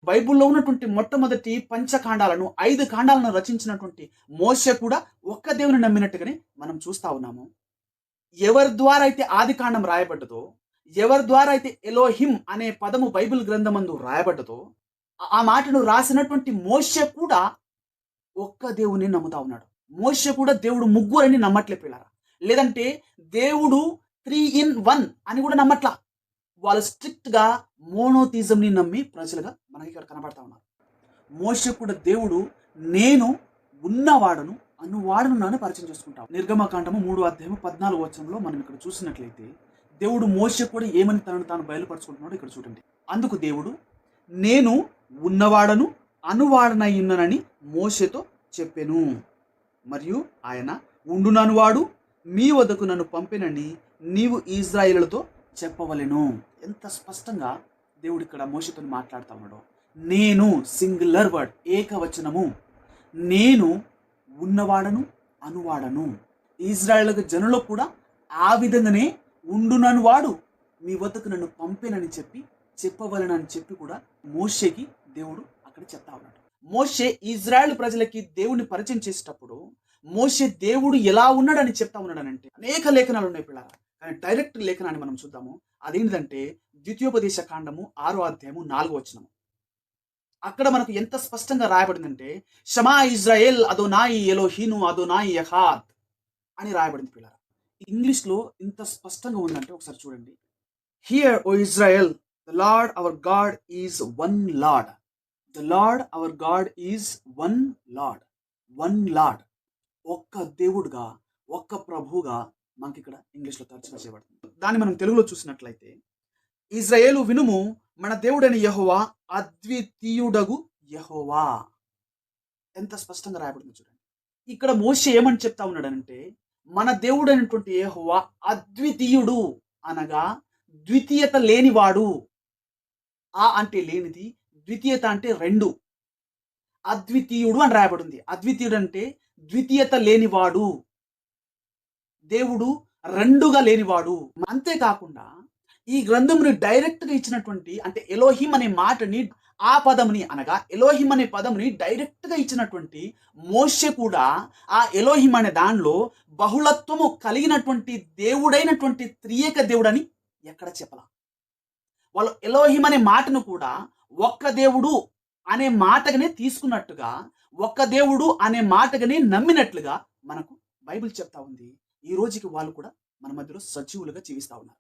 బైబిల్‌లో ఉన్నటువంటి మొట్టమొదటి పంచకాండాలను 5 కాండాలను రచించినటువంటి మోషే కూడా ఒక్క దేవుని నమ్మినట్టుగానే మనం చూస్తా ఉన్నాము. ఎవరి ద్వారా అయితే ఆదికాండం రాయబడ్డదో, ఎవరి ద్వారా అయితే ఎలోహిం అనే పదము బైబిల్ గ్రంథమందు రాయబడ్డదో, ఆ మాటను రాసినటువంటి మోషే కూడా ఒక్క దేవుడిని నమ్ముతా ఉన్నాడు. మోషే కూడా దేవుడు ముగ్గురని నమ్మట్లే పిల్లారా. లేదంటే దేవుడు 3 ఇన్ 1 అని కూడా నమ్మట్లా. వాళ్ళు స్ట్రిక్ట్‌గా మోనోథిజంని నమ్మి ప్రజలుగా మనకి ఇక్కడ కనబడతా ఉన్నారు. మోషే కూడా దేవుడు నేను ఉన్నవాడను, అనువాడనున్నాను పరిచయం చేసుకుంటాం. నిర్గమకాండము 3 అధ్యాయము 14 వచనంలో మనం ఇక్కడ చూసినట్లయితే దేవుడు మోషే కూడా ఏమని తనను తాను బయలుపరుచుకుంటున్నాడో ఇక్కడ చూడండి. అందుకు దేవుడు నేను ఉన్నవాడను, అనువాడనై ఉన్నానని మోషేతో చెప్పెను. మరియు ఆయన ఉండుననువాడు మీ వద్దకు నన్ను పంపినని నీవు ఇశ్రాయేలులతో చెప్పవలెను. ఎంత స్పష్టంగా దేవుడు ఇక్కడ మోషేతో మాట్లాడుతూ ఉన్నాడో. నేను సింగులర్ వర్డ్, ఏకవచనము. నేను ఉన్నవాడను, అనువాడను. ఇశ్రాయేలు జనులకు కూడా ఆ విధంగానే ఉండుననువాడు మీ వద్దకు నన్ను పంపినని చెప్పవలెనని చెప్పి కూడా మోషేకి దేవుడు అక్కడ చెప్తా ఉన్నాడు. మోషే ఇజ్రాయెల్ ప్రజలకి దేవుని పరిచయం చేసేటప్పుడు మోషే దేవుడు ఎలా ఉన్నాడని చెప్తా ఉన్నాడనంటే అనేక లేఖనాలు ఉన్నాయి పిల్లరా. కానీ డైరెక్ట్ లేఖనాన్ని మనం చూద్దాము. అదేంటంటే ద్వితీయోపదేశ కాండము 6వ అధ్యాయము 4వ వచనము. అక్కడ మనకు ఎంత స్పష్టంగా రాయబడిందంటే షమా ఇజ్రాయెల్ అదోనాయి ఎలోహీను అదోనాయి యెహోవా అని రాయబడింది పిల్లరా. ఇంగ్లీష్లో ఇంత స్పష్టంగా ఉందంటే ఒకసారి చూడండి. Hear O Israel the Lord our God is one Lord. The Lord our God is one Lord. One Lord, ఒక్క దేవుడుగా, ఒక్క ప్రభువుగా మనకి ఇక్కడ ఇంగ్లీష్లో తరచుగా చేయబడుతుంది. దాన్ని మనం తెలుగులో చూసినట్లయితే ఇజ్రాయేలు వినుము, మన దేవుడైన యెహోవా అద్వితీయుడగు యెహోవా. ఎంత స్పష్టంగా రాయబడింది చూడండి. ఇక్కడ మోషే ఏమని చెప్తా ఉన్నాడనంటే మన దేవుడైనటువంటి యెహోవా అద్వితీయుడు అనగా ద్వితీయత లేనివాడు. ఆ అంటే లేనిది, ద్వితీయత అంటే రెండు. అద్వితీయుడు అని రాయబడింది. అద్వితీయుడు అంటే ద్వితీయత లేనివాడు, దేవుడు రెండుగా లేనివాడు. అంతేకాకుండా ఈ గ్రంథముని డైరెక్ట్గా ఇచ్చినటువంటి అంటే ఎలోహిం అనే మాటని, ఆ పదముని అనగా ఎలోహిం అనే పదముని డైరెక్ట్గా ఇచ్చినటువంటి మోషే కూడా ఆ ఎలోహిం అనే దానిలో బహుళత్వము కలిగినటువంటి దేవుడైనటువంటి త్రియేక దేవుడని ఎక్కడ చెప్పలా. వాళ్ళు ఎలోహిం అనే మాటను కూడా ఒక్క దేవుడు అనే మాటగానే తీసుకున్నట్టుగా, ఒక్క దేవుడు అనే మాటగానే నమ్మినట్లుగా మనకు బైబిల్ చెప్తా ఉంది. ఈ రోజుకి వాళ్ళు కూడా మన మధ్యలో సజీవులుగా జీవిస్తా ఉన్నారు.